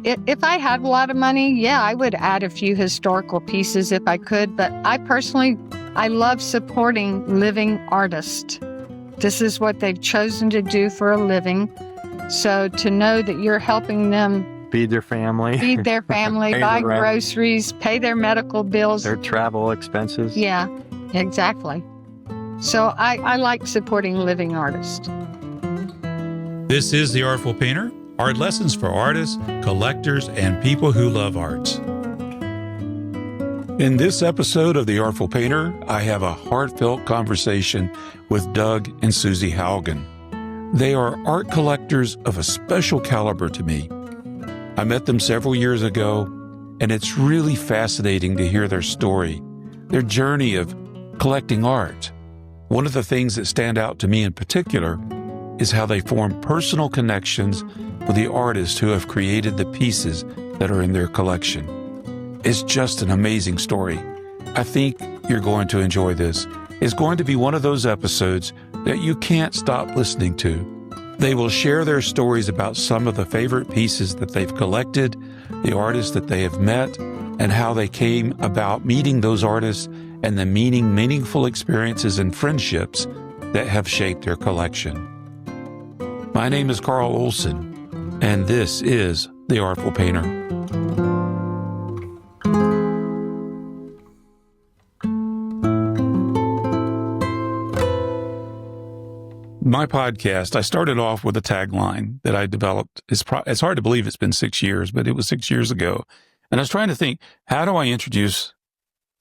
If I had a lot of money, yeah, I would add a few historical pieces if I could. But I love supporting living artists. This is what they've chosen to do for a living. So to know that you're helping them feed their family, buy groceries, pay their medical bills, their travel expenses. Yeah, exactly. So I like supporting living artists. This is The Artful Painter, art lessons for artists, collectors, and people who love arts. In this episode of The Artful Painter, I have a heartfelt conversation with Doug and Susie Haugen. They are art collectors of a special caliber to me. I met them several years ago, and it's really fascinating to hear their story, their journey of collecting art. One of the things that stand out to me in particular is how they form personal connections with the artists who have created the pieces that are in their collection. It's just an amazing story. I think you're going to enjoy this. It's going to be one of those episodes that you can't stop listening to. They will share their stories about some of the favorite pieces that they've collected, the artists that they have met, and how they came about meeting those artists and the meaningful experiences and friendships that have shaped their collection. My name is Carl Olson, and this is The Artful Painter. My podcast, I started off with a tagline that I developed. It's hard to believe it's been 6 years, but it was 6 years ago. And I was trying to think, how do I introduce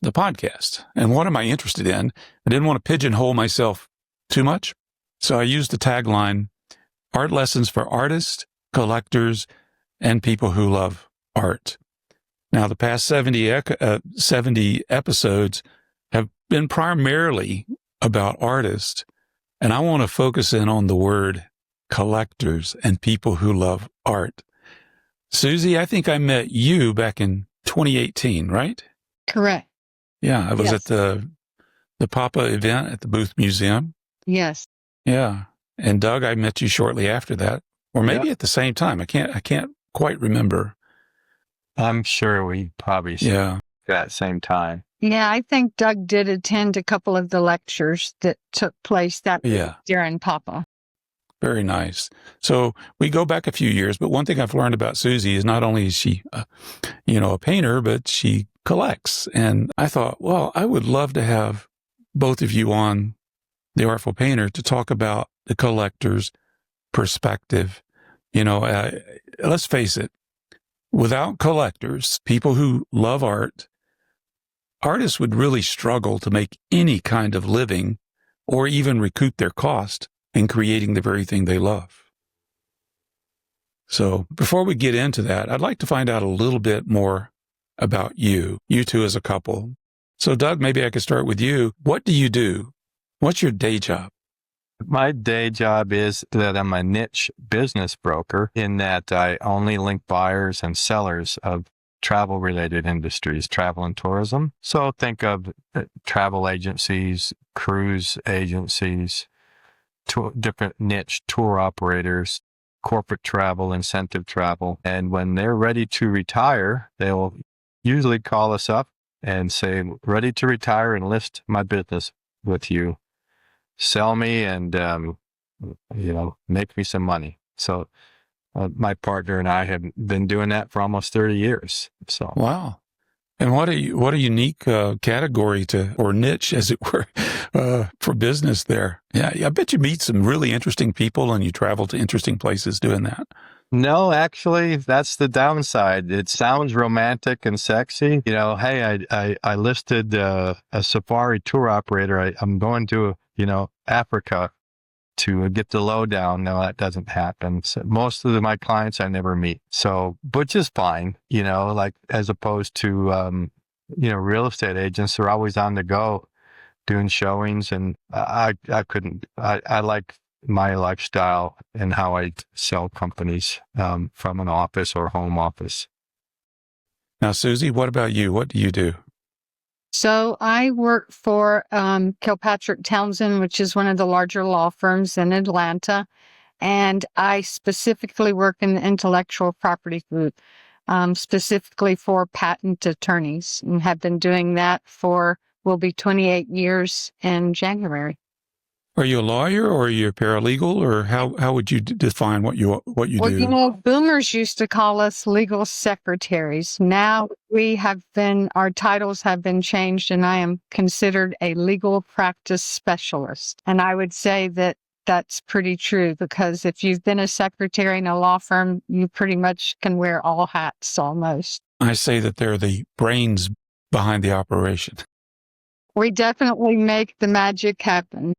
the podcast? And what am I interested in? I didn't want to pigeonhole myself too much. So I used the tagline, art lessons for artists, collectors, and people who love art. Now, the past 70 episodes have been primarily about artists. And I want to focus in on the word collectors and people who love art. Susie, I think I met you back in 2018, right? Correct. Yeah, I was at the Papa event at the Booth Museum. Yes. Yeah. And Doug, I met you shortly after that, or maybe at the same time. I can't quite remember. I'm sure we probably that same time. Yeah, I think Doug did attend a couple of the lectures that took place during Papa. Very nice. So we go back a few years, but one thing I've learned about Susie is not only is she, a painter, but she collects. And I thought, well, I would love to have both of you on The Artful Painter to talk about the collector's perspective. Let's face it, without collectors, people who love art, artists would really struggle to make any kind of living or even recoup their cost in creating the very thing they love. So before we get into that, I'd like to find out a little bit more about you two as a couple. So Doug, maybe I could start with you. What do you do? What's your day job? My day job is that I'm a niche business broker in that I only link buyers and sellers of travel-related industries, travel and tourism. So think of travel agencies, cruise agencies, different niche tour operators, corporate travel, incentive travel. And when they're ready to retire, they'll usually call us up and say, ready to retire and list my business with you. Sell me and, make me some money. So my partner and I have been doing that for almost 30 years. So wow. And what a unique category or niche, as it were, for business there. Yeah, I bet you meet some really interesting people and you travel to interesting places doing that. No, actually, that's the downside. It sounds romantic and sexy. Hey, I listed a safari tour operator. I'm going to, Africa to get the lowdown. No, that doesn't happen. So most of my clients I never meet. So, which is fine, as opposed to, real estate agents are always on the go doing showings. And I like my lifestyle and how I sell companies from an office or home office. Now, Susie, what about you? What do you do? So I work for Kilpatrick Townsend, which is one of the larger law firms in Atlanta. And I specifically work in the intellectual property group. specifically for patent attorneys, and have been doing that will be 28 years in January. Are you a lawyer or are you a paralegal, or how would you define what you Well, do? boomers used to call us legal secretaries. Now our titles have been changed, and I am considered a legal practice specialist. And I would say that that's pretty true, because if you've been a secretary in a law firm, you pretty much can wear all hats almost. I say that they're the brains behind the operation. We definitely make the magic happen.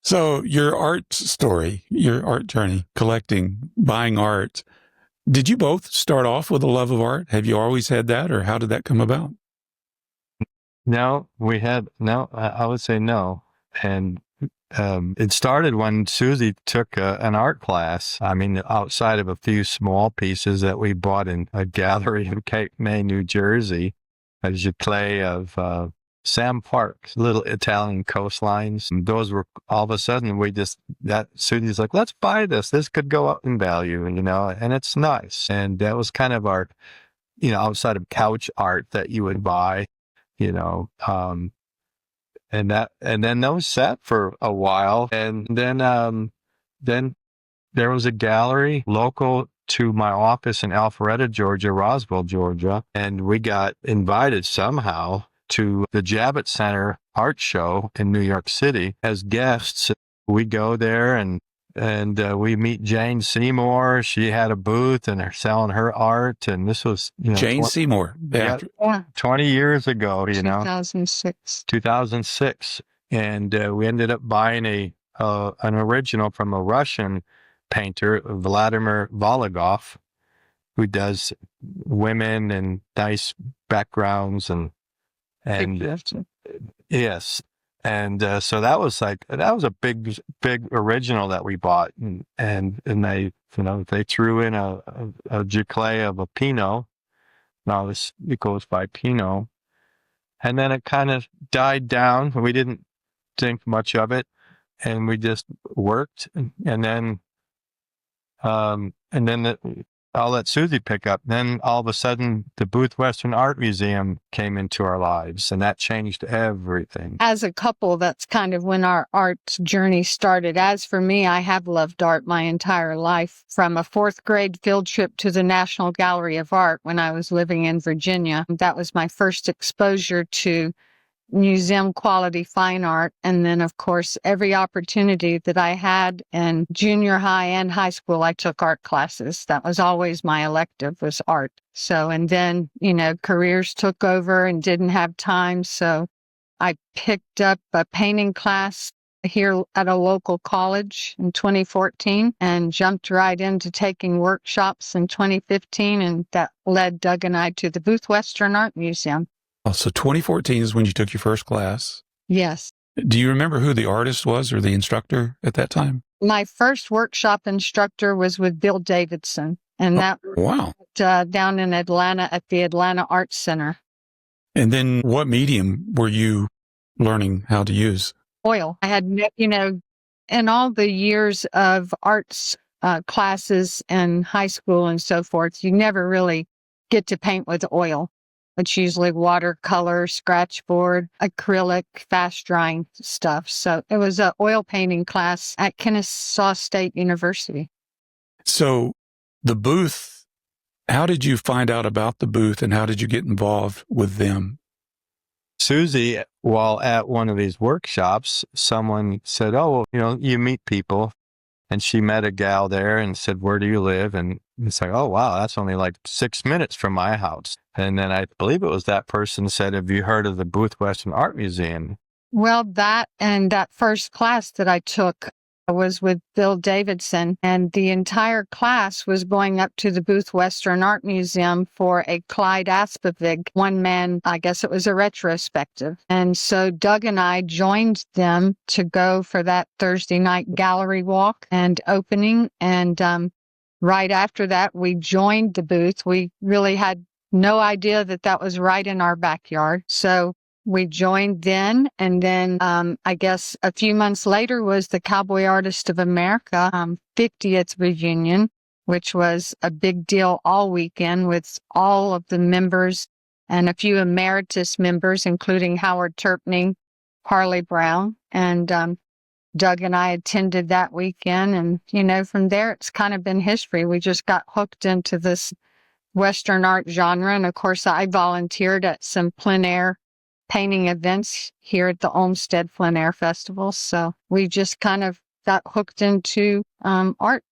So your art story, your art journey, collecting, buying art, did you both start off with a love of art? Have you always had that, or how did that come about? No, I would say no. And it started when Susie took an art class. I mean, outside of a few small pieces that we bought in a gallery in Cape May, New Jersey, a giclée of Sam Park's little Italian coastlines. And those were, all of a sudden, Susie's like, let's buy this. This could go up in value, and it's nice. And that was kind of our, outside of couch art that you would buy, and then those sat for a while. And then there was a gallery local to my office in Alpharetta, Georgia, Roswell, Georgia. And we got invited somehow to the Javits Center art show in New York City as guests. We go there and we meet Jane Seymour. She had a booth and they're selling her art. And this was, Jane Seymour. Yeah. 20 years ago, 2006. 2006. And we ended up buying an original from a Russian painter, Vladimir Vologov, who does women and nice backgrounds and yes. And so that was a big original that we bought. And they, they threw in a giclée of a Pinot. Now it goes by Pinot. And then it kind of died down. We didn't think much of it. And we just worked. And then I'll let Susie pick up. Then all of a sudden, the Booth Western Art Museum came into our lives, and that changed everything. As a couple, that's kind of when our art journey started. As for me, I have loved art my entire life, from a 4th grade field trip to the National Gallery of Art when I was living in Virginia. That was my first exposure to museum quality fine art. And then, of course, every opportunity that I had in junior high and high school, I took art classes. That was always my elective, was art. So, and then, careers took over and didn't have time. So I picked up a painting class here at a local college in 2014 and jumped right into taking workshops in 2015. And that led Doug and I to the Booth Western Art Museum. So 2014 is when you took your first class. Yes. Do you remember who the artist was or the instructor at that time? My first workshop instructor was with Bill Davidson, and that wow. Down in Atlanta at the Atlanta Arts Center. And then what medium were you learning how to use? Oil. I had, in all the years of arts classes in high school and so forth, you never really get to paint with oil. It's usually watercolor, scratchboard, acrylic, fast drying stuff. So it was an oil painting class at Kennesaw State University. So the booth, how did you find out about the booth and how did you get involved with them? Susie, while at one of these workshops, someone said, oh, well, you meet people. And she met a gal there and said, where do you live? And it's like, oh, wow, that's only like 6 minutes from my house. And then I believe it was that person said, have you heard of the Booth Western Art Museum? Well, that first class that I took was with Bill Davidson, and the entire class was going up to the Booth Western Art Museum for a Clyde Aspavig one-man, I guess it was a retrospective. And so Doug and I joined them to go for that Thursday night gallery walk and opening. And right after that, we joined the booth. We really had no idea that was right in our backyard. So we joined then, and then I guess a few months later was the Cowboy Artist of America 50th reunion. which was a big deal all weekend with all of the members and a few emeritus members, including Howard Turpney, Harley Brown, and Doug and I attended that weekend. And, from there, it's kind of been history. We just got hooked into this Western art genre. And of course, I volunteered at some plein air painting events here at the Olmsted Plein Air Festival. So we just kind of got hooked into art.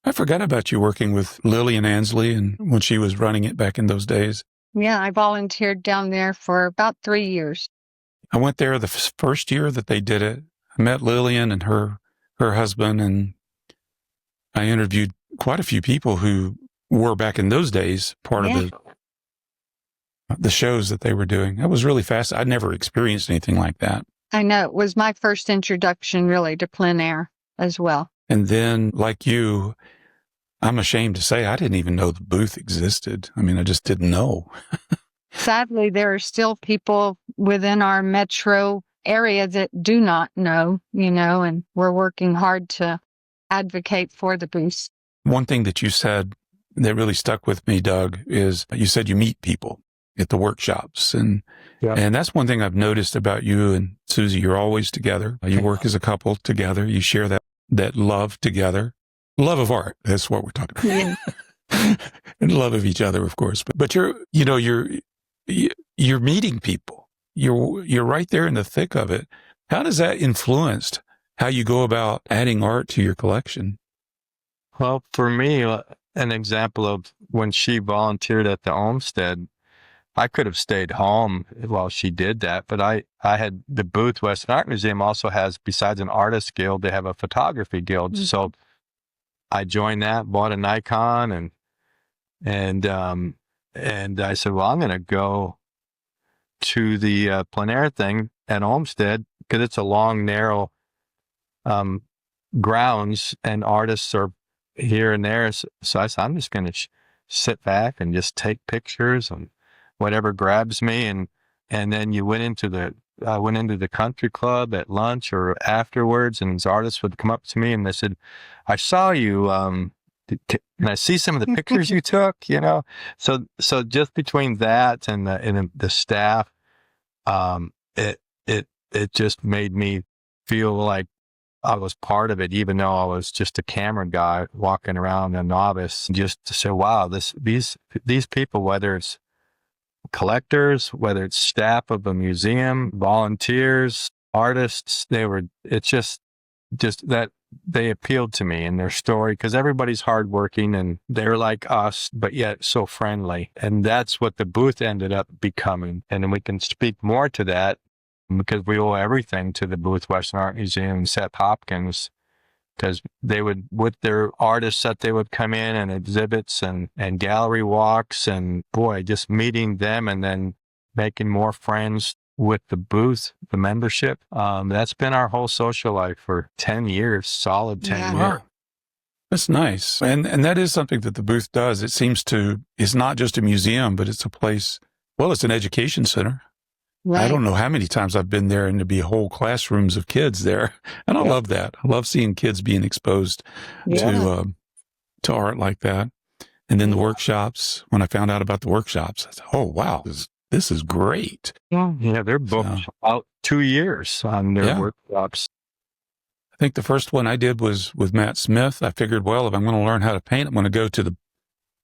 I forgot about you working with Lillian Ansley and when she was running it back in those days. Yeah, I volunteered down there for about 3 years. I went there the first year that they did it. I met Lillian and her husband, and I interviewed quite a few people who were back in those days part of the shows that they were doing. That was really fast. I'd never experienced anything like that. I know. It was my first introduction really to plein air as well. And then, like you, I'm ashamed to say I didn't even know the booth existed. I mean, I just didn't know. Sadly, there are still people within our metro area that do not know, and we're working hard to advocate for the booths. One thing that you said that really stuck with me, Doug, is you said you meet people at the workshops. And that's one thing I've noticed about you and Susie. You're always together. You work as a couple together. You share that love together. Love of art. That's what we're talking about. Yeah. And love of each other, of course. But you're meeting people. You're right there in the thick of it. How does that influence how you go about adding art to your collection? Well, for me, an example of when she volunteered at the Olmsted, I could have stayed home while she did that, but I had the booth. Western Art Museum also has, besides an artist guild, they have a photography guild. Mm-hmm. So I joined that, bought a Nikon, and I said, well, I'm going to go to the plein air thing at Olmsted because it's a long, narrow grounds, and artists are here and there. So I said, I'm just going to sit back and just take pictures and whatever grabs me. And then I went into the country club at lunch or afterwards, and these artists would come up to me and they said, I saw you, can I see some of the pictures you took, So just between that and the staff, it just made me feel like I was part of it, even though I was just a camera guy walking around, a novice, just to say, wow, these people, whether it's collectors, whether it's staff of a museum, volunteers, artists, it's just that they appealed to me in their story because everybody's hardworking and they're like us, but yet so friendly. And that's what the booth ended up becoming. And we can speak more to that because we owe everything to the booth, Western Art Museum, Seth Hopkins, because they would, with their artists that they would come in and exhibits and gallery walks, and boy, just meeting them and then making more friends with the booth, the membership. That's been our whole social life for 10 years, solid 10 years. That's nice. And that is something that the booth does. It seems it's not just a museum, but it's a place, it's an education center. Right. I don't know how many times I've been there and there'd be whole classrooms of kids there. And I love that. I love seeing kids being exposed to art like that. And then the workshops, when I found out about the workshops, I said, oh, wow, this is great. Yeah, they're booked out 2 years on their workshops. I think the first one I did was with Matt Smith. I figured, well, if I'm going to learn how to paint, I'm going to go to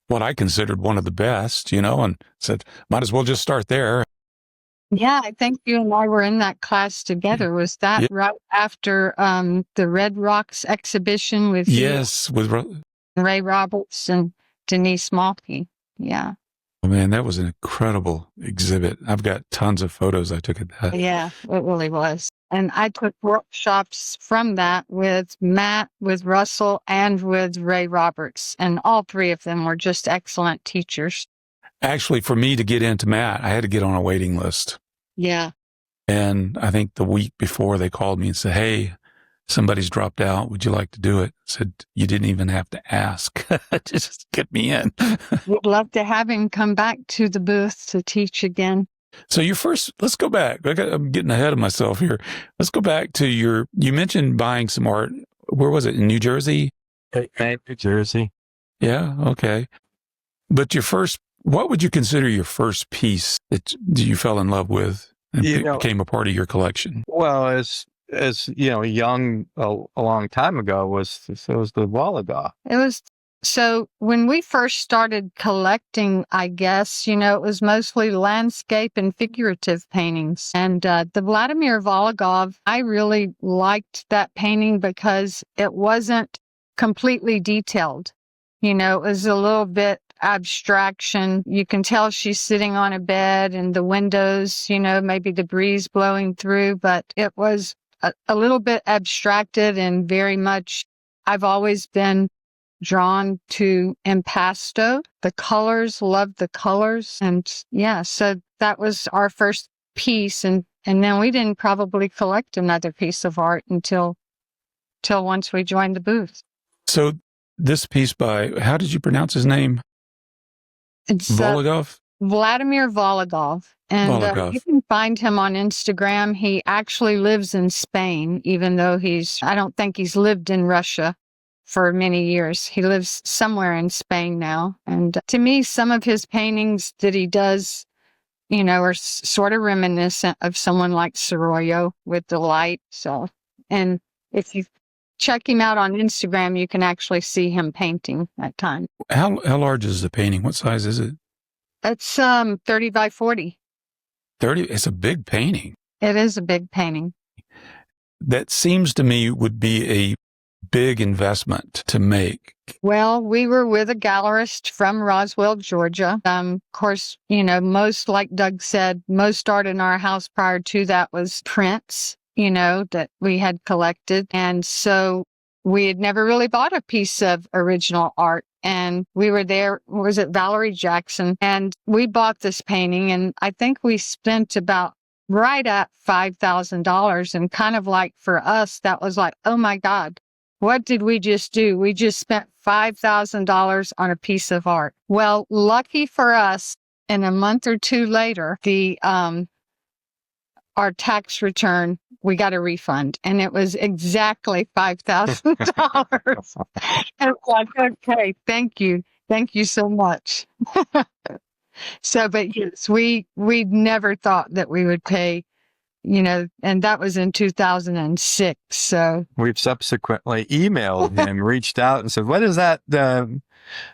what I considered one of the best, and said, might as well just start there. Yeah, I think you and I were in that class together. Was that right after the Red Rocks exhibition with with Ray Roberts and Denise Malky? Yeah. Oh, man, that was an incredible exhibit. I've got tons of photos I took at that. Yeah, it really was. And I took workshops from that with Matt, with Russell, and with Ray Roberts. And all three of them were just excellent teachers. Actually, for me to get into Matt, I had to get on a waiting list. Yeah. And I think the week before they called me and said, hey, somebody's dropped out. Would you like to do it? I said, you didn't even have to ask. Just get me in. We'd love to have him come back to the booth to teach again. So let's go back. I'm getting ahead of myself here. Let's go back to you mentioned buying some art. Where was it? In New Jersey? New Jersey. Yeah. Okay. But what would you consider your first piece that you fell in love with and became a part of your collection? Well, as young a long time ago was the Wallaga. It was so when we first started collecting, I guess, it was mostly landscape and figurative paintings. And the Vladimir Vologov, I really liked that painting because it wasn't completely detailed. It was a little bit abstraction. You can tell she's sitting on a bed and the windows, maybe the breeze blowing through, but it was a little bit abstracted and very much, I've always been drawn to impasto. The colors, loved the colors. And yeah, so that was our first piece. And then we didn't probably collect another piece of art until once we joined the booth. So this piece by, how did you pronounce his name? It's Vologov? Vladimir Vologov. And Vologov. You can find him on Instagram. He actually lives in Spain, even though I don't think he's lived in Russia for many years. He lives somewhere in Spain now. And to me, some of his paintings that he does, are sort of reminiscent of someone like Soroyo with the light. So, and if you check him out on Instagram, you can actually see him painting at times. How large is the painting? What size is it? It's 30 by 40. 30? It's a big painting. It is a big painting. That seems to me would be a big investment to make. Well, we were with a gallerist from Roswell, Georgia. Of course, most, like Doug said, most art in our house prior to that was prints, that we had collected. And so we had never really bought a piece of original art. And we were there, was it Valerie Jackson? And we bought this painting, and I think we spent about right at $5,000. And kind of like for us, that was like, oh my God, what did we just do? We just spent $5,000 on a piece of art. Well, lucky for us, and a month or two later, our tax return, we got a refund, and it was exactly $5,000. And it's like, okay, thank you so much. So, but yes, we never thought that we would pay, and that was in 2006. So we've subsequently emailed him, reached out, and said, "What is that? The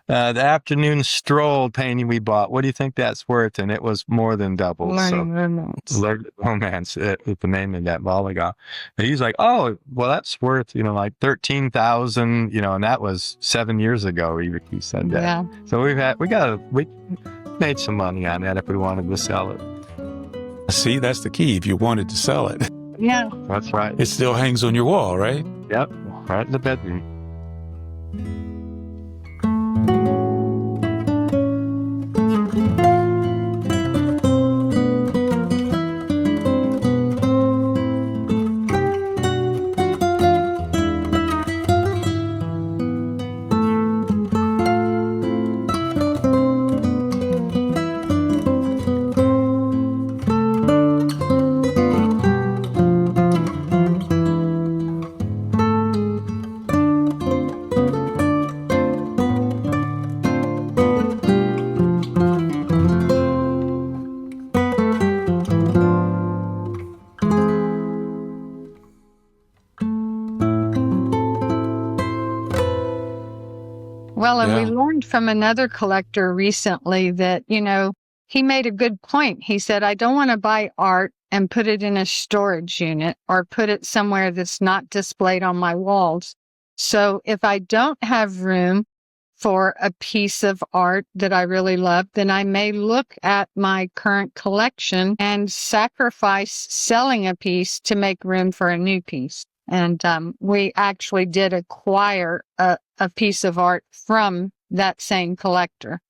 afternoon stroll painting we bought. What do you think that's worth?" And it was more than double. Learning Romance. Learning Romance is the name of that Volleyball. And he's like, "Oh, well, that's worth like 13,000." And that was 7 years ago. He said that. Yeah. So we made some money on that if we wanted to sell it. See, that's the key. If you wanted to sell it, Yeah. That's right. it still hangs on your wall, right? Yep, right in the bedroom. Well, and Yeah. we learned from another collector recently that, he made a good point. He said, I don't want to buy art and put it in a storage unit or put it somewhere that's not displayed on my walls. So if I don't have room for a piece of art that I really love, then I may look at my current collection and sacrifice selling a piece to make room for a new piece. And we actually did acquire a piece of art from that same collector.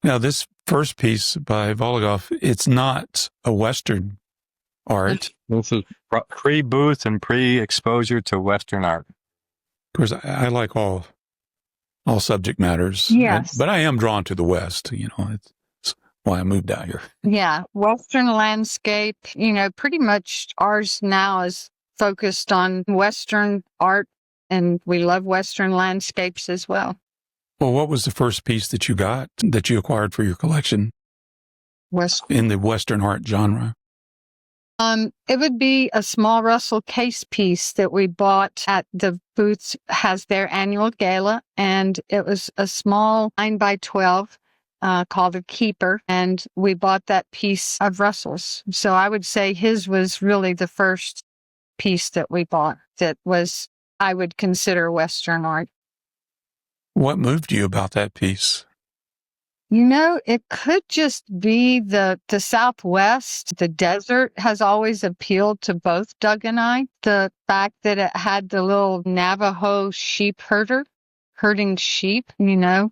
Now, this first piece by Vologov, it's not a Western art. This is pre-booth and pre-exposure to Western art. Of course, I like all subject matters. Yes. But I am drawn to the West. It's why I moved out here. Yeah, Western landscape, pretty much ours now is focused on Western art, and we love Western landscapes as well. Well, what was the first piece that you acquired for your collection in the Western art genre? It would be a small Russell case piece that we bought at the booth, has their annual gala, and it was a small 9x12 called a keeper, and we bought that piece of Russell's. So I would say his was really the first piece that we bought that was, I would consider Western art. What moved you about that piece? It could just be the Southwest. The desert has always appealed to both Doug and I. The fact that it had the little Navajo sheep herder herding sheep,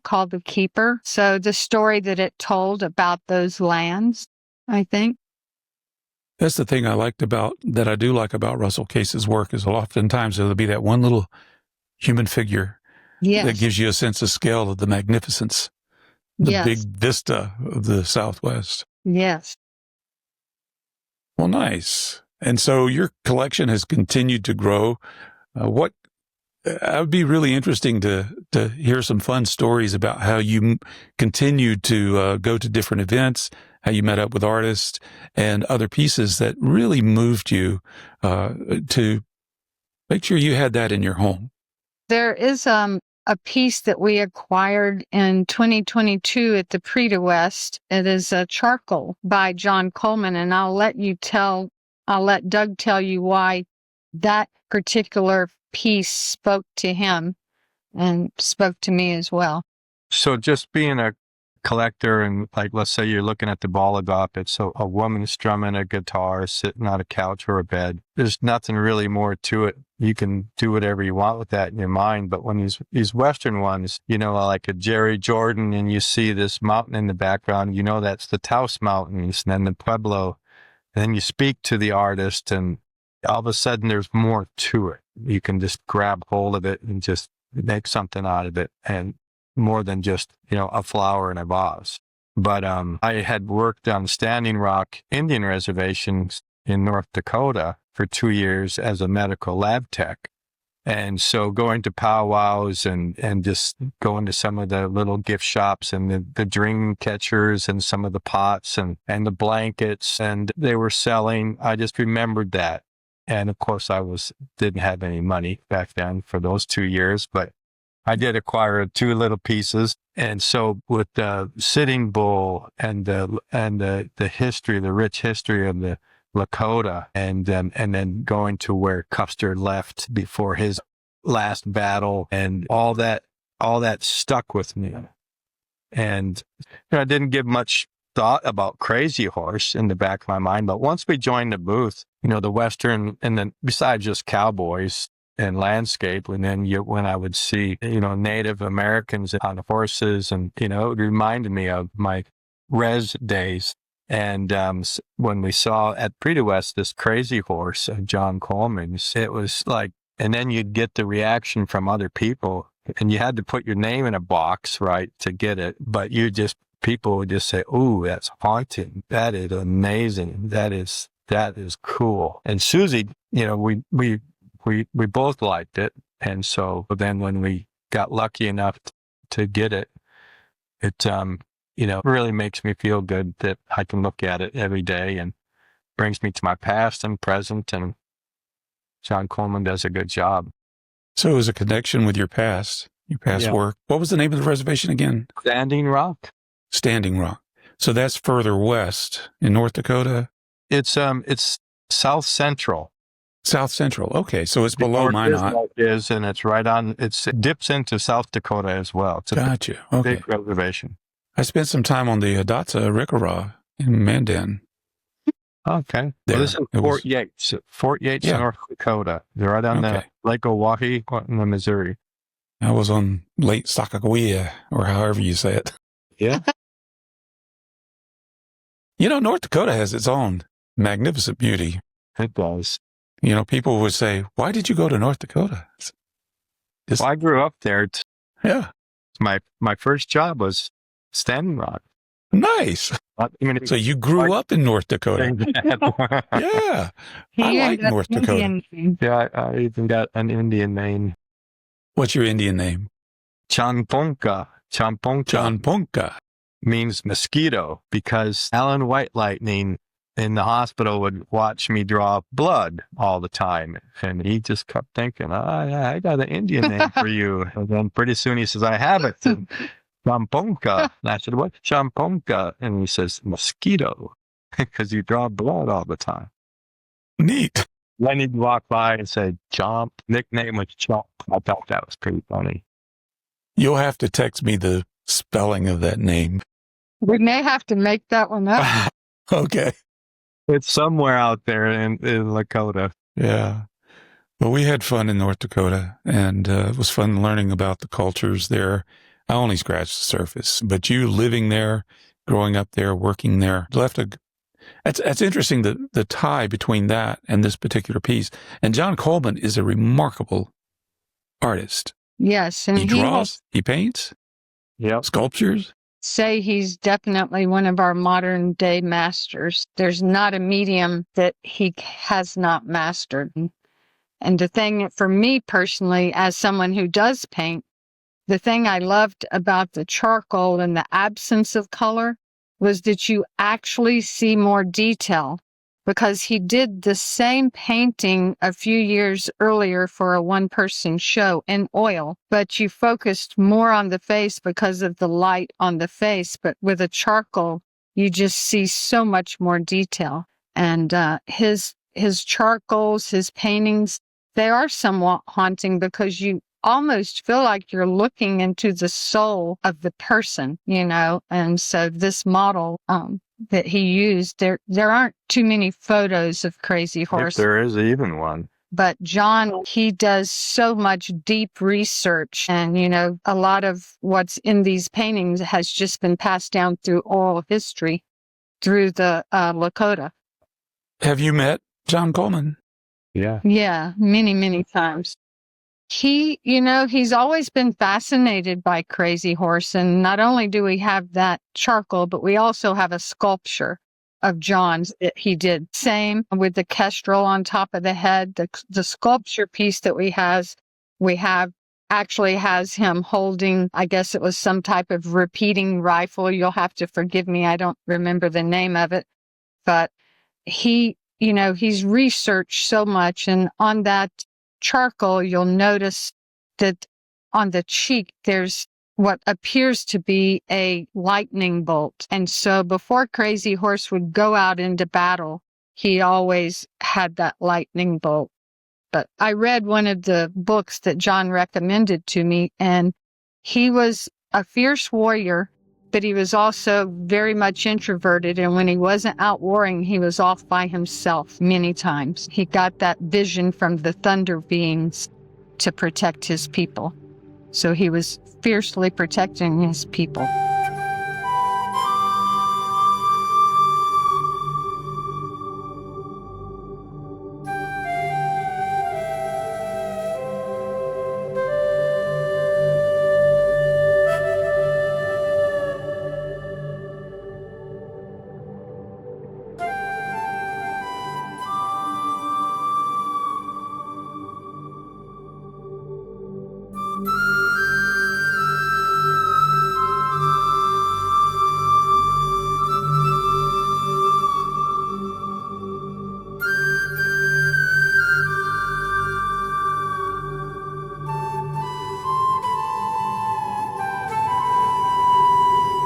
called the keeper. So the story that it told about those lands, I think. That's the thing I do like about Russell Case's work is oftentimes there'll be that one little human figure that gives you a sense of scale of the magnificence. The big vista of the Southwest. Yes. Well, nice. And so your collection has continued to grow. I would be really interesting to hear some fun stories about how you continued to go to different events, how you met up with artists and other pieces that really moved you to make sure you had that in your home. There is a piece that we acquired in 2022 at the Prix de West. It is a charcoal by John Coleman, and I'll let Doug tell you why that particular piece spoke to him and spoke to me as well. So just being a collector and let's say you're looking at the ball of drop, it's a woman strumming a guitar, sitting on a couch or a bed. There's nothing really more to it. You can do whatever you want with that in your mind. But when these Western ones, like a Jerry Jordan, and you see this mountain in the background, that's the Taos Mountains and then the Pueblo. And then you speak to the artist and all of a sudden there's more to it. You can just grab hold of it and just make something out of it. And more than just, a flower in a vase. But I had worked on Standing Rock Indian reservations in North Dakota for 2 years as a medical lab tech. And so going to powwows and just going to some of the little gift shops and the dream catchers and some of the pots and the blankets and they were selling, I just remembered that. And of course didn't have any money back then for those 2 years, but I did acquire 2 little pieces. And so with the Sitting Bull and the history, the rich history of the Lakota, and then going to where Custer left before his last battle, and all that stuck with me. And I didn't give much thought about Crazy Horse in the back of my mind, but once we joined the booth, the Western, and then besides just cowboys and landscape, and then when I would see, Native Americans on horses, and, it reminded me of my res days. And when we saw at Prix de West this Crazy Horse of John Coleman's, it was like, and then you'd get the reaction from other people, and you had to put your name in a box, right, to get it. But people would just say, "Ooh, that's haunting. That is amazing. That is cool." And Susie, we both liked it. And so then when we got lucky enough to get it, it really makes me feel good that I can look at it every day and brings me to my past and present. And John Coleman does a good job. So it was a connection with your past work. What was the name of the reservation again? Standing Rock. Standing Rock. So that's further west in North Dakota? It's South Central. South Central. Okay. So it's below Minot. Is, and it's right on, it dips into South Dakota as well. It's Gotcha. Okay. Big reservation. I spent some time on the Hidatsa Rickarah in Mandan. Okay. Well, this is Fort Yates. Fort Yates, North Dakota. They're right on the Lake Oahe in the Missouri. I was on Lake Sacagawea, or however you say it. Yeah. North Dakota has its own magnificent beauty. It does. People would say, "Why did you go to North Dakota?" Well, I grew up there. Yeah. My first job was Standing Rock. Nice. So you grew up in North Dakota. Yeah. I like North Dakota. Yeah, I even got an Indian name. What's your Indian name? Chanponka. Champunka John Punka. means mosquito because Alan White Lightning in the hospital would watch me draw blood all the time. And he just kept thinking, oh, yeah, I got an Indian name for you. And then pretty soon he says, I have it. And Champunka. And I said, what? Champunka. And he says, mosquito, because you draw blood all the time. Neat. Then he'd walk by and say, Chomp. Nickname was Chomp. I thought that was pretty funny. You'll have to text me the spelling of that name. We may have to make that one up. Okay. It's somewhere out there in Lakota. Yeah. Well, we had fun in North Dakota, and it was fun learning about the cultures there. I only scratched the surface, but you living there, growing up there, working there, left a... That's interesting, the tie between that and this particular piece. And John Coleman is a remarkable artist. Yes. And He draws, he paints, Yep. sculptures. say he's definitely one of our modern day masters. There's not a medium that he has not mastered. And the thing for me personally, as someone who does paint, the thing I loved about the charcoal and the absence of color was that you actually see more detail, because he did the same painting a few years earlier for a one-person show in oil, but you focused more on the face because of the light on the face. But with a charcoal, you just see so much more detail. And his charcoals, his paintings, they are somewhat haunting because you almost feel like you're looking into the soul of the person, you know. And so this model that he used, there aren't too many photos of Crazy Horse. If there is even one. But John, he does so much deep research, and, you know, a lot of what's in these paintings has just been passed down through oral history through the Lakota. Have you met John Coleman? Yeah. Yeah, many, many times. He, you know, he's always been fascinated by Crazy Horse. And not only do we have that charcoal, but we also have a sculpture of John's that he did. Same with the kestrel on top of the head. The sculpture piece that we have actually has him holding, I guess it was some type of repeating rifle. You'll have to forgive me. I don't remember the name of it. But he, you know, he's researched so much. And on that charcoal, you'll notice that on the cheek, there's what appears to be a lightning bolt. And so before Crazy Horse would go out into battle, he always had that lightning bolt. But I read one of the books that John recommended to me, and he was a fierce warrior, but he was also very much introverted. And when he wasn't out warring, he was off by himself many times. He got that vision from the thunder beings to protect his people. So he was fiercely protecting his people.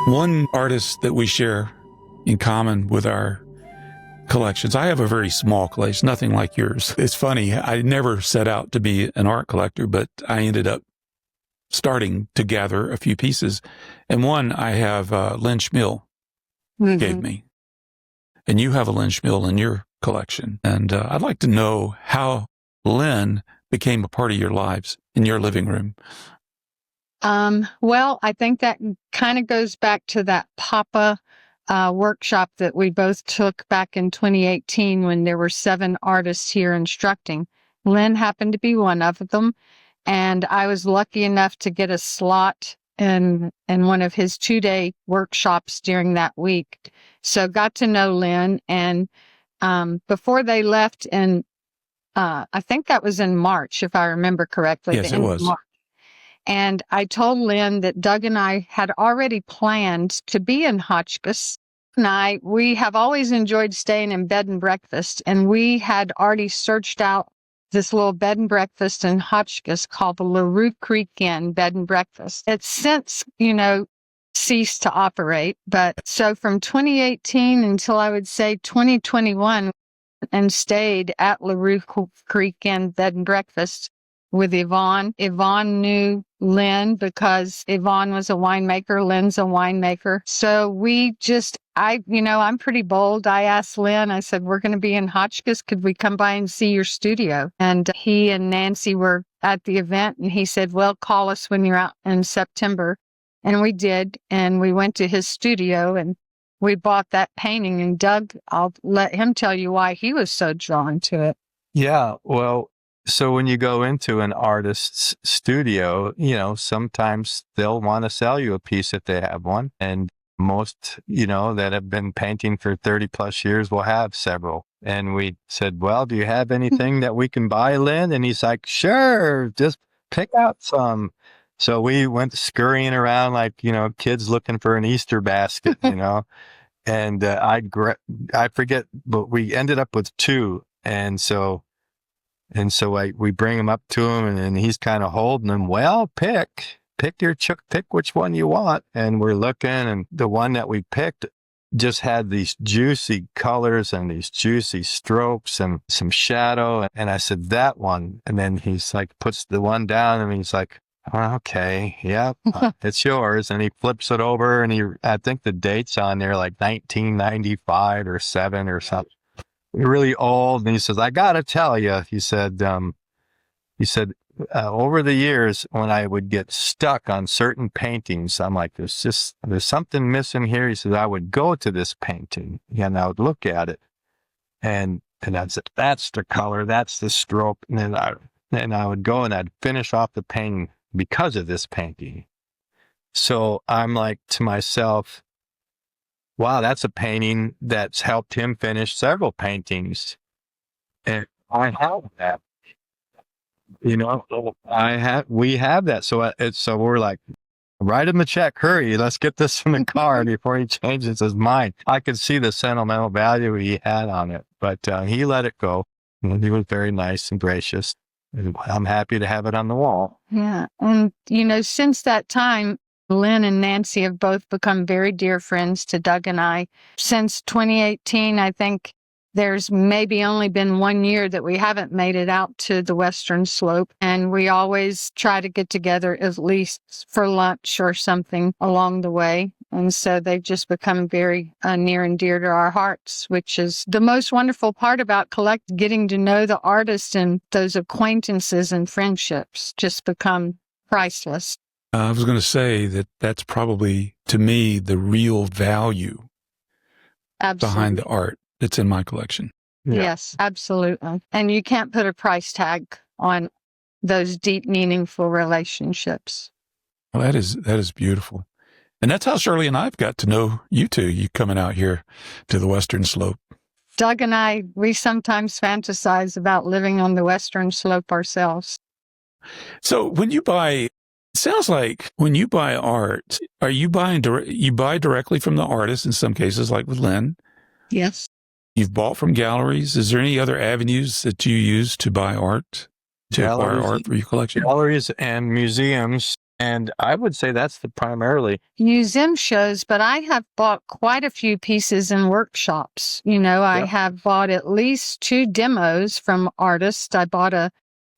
One artist that we share in common with our collections, I have a very small collection, nothing like yours. It's funny, I never set out to be an art collector, but I ended up starting to gather a few pieces. And one I have Lynn Schmill gave me. And you have a Lynn Schmill in your collection. And I'd like to know how Lynn became a part of your lives in your living room. Well, I think that kind of goes back to that Papa workshop that we both took back in 2018 when there were 7 artists here instructing. Lynn happened to be one of them, and I was lucky enough to get a slot in one of his 2-day workshops during that week. So got to know Lynn, and before they left, and I think that was in March, if I remember correctly. Yes, it was. March. And I told Lynn that Doug and I had already planned to be in Hotchkiss. And we have always enjoyed staying in bed and breakfast. And we had already searched out this little bed and breakfast in Hotchkiss called the LaRue Creek Inn Bed and Breakfast. It's since, ceased to operate. But so from 2018 until I would say 2021, and stayed at LaRue Creek Inn Bed and Breakfast with Yvonne. Yvonne knew Lynn because Yvonne was a winemaker. Lynn's a winemaker. So I'm pretty bold. I asked Lynn, I said, we're going to be in Hotchkiss. Could we come by and see your studio? And he and Nancy were at the event, and he said, well, call us when you're out in September. And we did. And we went to his studio and we bought that painting. And Doug, I'll let him tell you why he was so drawn to it. Yeah. Well, so when you go into an artist's studio, sometimes they'll want to sell you a piece if they have one. And most, that have been painting for 30 plus years will have several. And we said, well, do you have anything that we can buy, Lynn? And he's like, sure, just pick out some. So we went scurrying around like, kids looking for an Easter basket, and I forget, but we ended up with two. And so we bring him up to him and he's kind of holding them. Well, pick which one you want. And we're looking, and the one that we picked just had these juicy colors and these juicy strokes and some shadow. And I said, that one. And then he's like, puts the one down and he's like, okay, yeah, it's yours. And he flips it over and I think the date's on there like 1995 or 7 or something. Really old. And he says, I got to tell you, he said, over the years when I would get stuck on certain paintings, I'm like, there's something missing here. He said, I would go to this painting and I would look at it and I'd say, that's the color, that's the stroke. And then I would go and I'd finish off the painting because of this painting. So I'm like to myself, wow, that's a painting that's helped him finish several paintings. And I have that. We have that. So we're like, write him a check, hurry, let's get this in the car before he changes his mind. I could see the sentimental value he had on it, but he let it go. And he was very nice and gracious. I'm happy to have it on the wall. Yeah. And, since that time, Lynn and Nancy have both become very dear friends to Doug and I. Since 2018, I think there's maybe only been 1 year that we haven't made it out to the Western Slope. And we always try to get together at least for lunch or something along the way. And so they've just become very near and dear to our hearts, which is the most wonderful part about getting to know the artist, and those acquaintances and friendships just become priceless. I was going to say that's probably, to me, the real value behind the art that's in my collection. Yeah. Yes, absolutely. And you can't put a price tag on those deep, meaningful relationships. Well, that is beautiful. And that's how Shirley and I've got to know you two, you coming out here to the Western Slope. Doug and I, we sometimes fantasize about living on the Western Slope ourselves. So when you buy, it sounds like when you buy art, are you buying you buy directly from the artist in some cases, like with Lynn? Yes. You've bought from galleries. Is there any other avenues that you use to buy art, acquire art for your collection? Galleries and museums. And I would say that's primarily museum shows, but I have bought quite a few pieces in workshops. I have bought at least 2 demos from artists. I bought a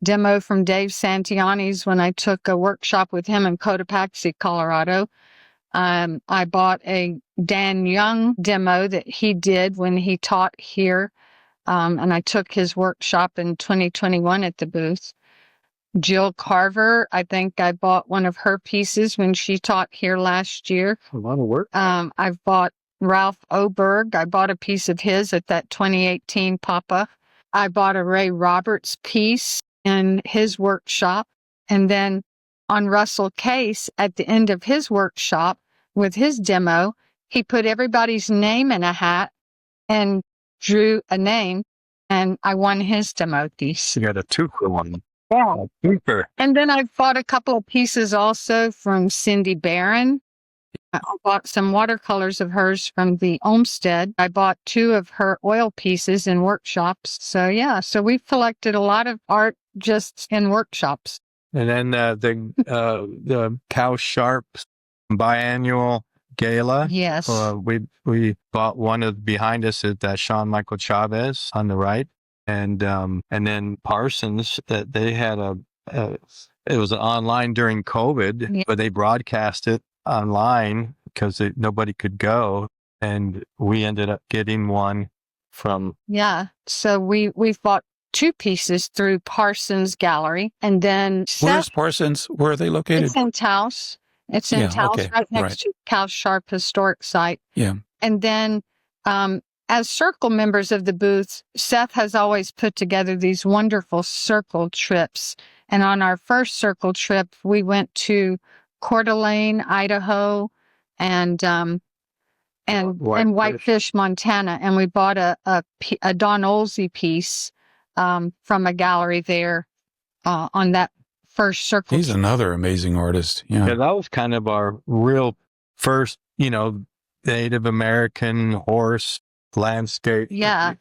demo from Dave Santiani's when I took a workshop with him in Cotopaxi, Colorado. I bought a Dan Young demo that he did when he taught here, and I took his workshop in 2021 at the booth. Jill Carver, I think I bought one of her pieces when she taught here last year. A lot of work. I've bought Ralph Oberg. I bought a piece of his at that 2018 Papa. I bought a Ray Roberts piece in his workshop. And then on Russell Case, at the end of his workshop with his demo, he put everybody's name in a hat and drew a name, and I won his demo piece. You got a 2-for-1. Oh, super. And then I bought a couple of pieces also from Cindy Barron. I bought some watercolors of hers from the Olmsted. I bought 2 of her oil pieces in workshops. So yeah, so we've collected a lot of art just in workshops. And then the Cow Sharp biannual gala. Yes. We bought one of behind us at Sean Michael Chavez on the right, and then Parsons that they had it was online during COVID, Yeah. but they broadcast it online because nobody could go, and we ended up getting one from. Yeah. So we've bought 2 pieces through Parsons Gallery, and then Where's Parsons? Where are they located? It's in Taos. It's in Taos, okay, right next to Cow Sharp Historic Site. Yeah. And then, as circle members of the booth, Seth has always put together these wonderful circle trips. And on our first circle trip, we went to Coeur d'Alene, Idaho, and Whitefish, Montana, and we bought a Don Olsey piece from a gallery there on that first circle. He's another amazing artist. Yeah, that was kind of our real first, Native American horse landscape. Yeah.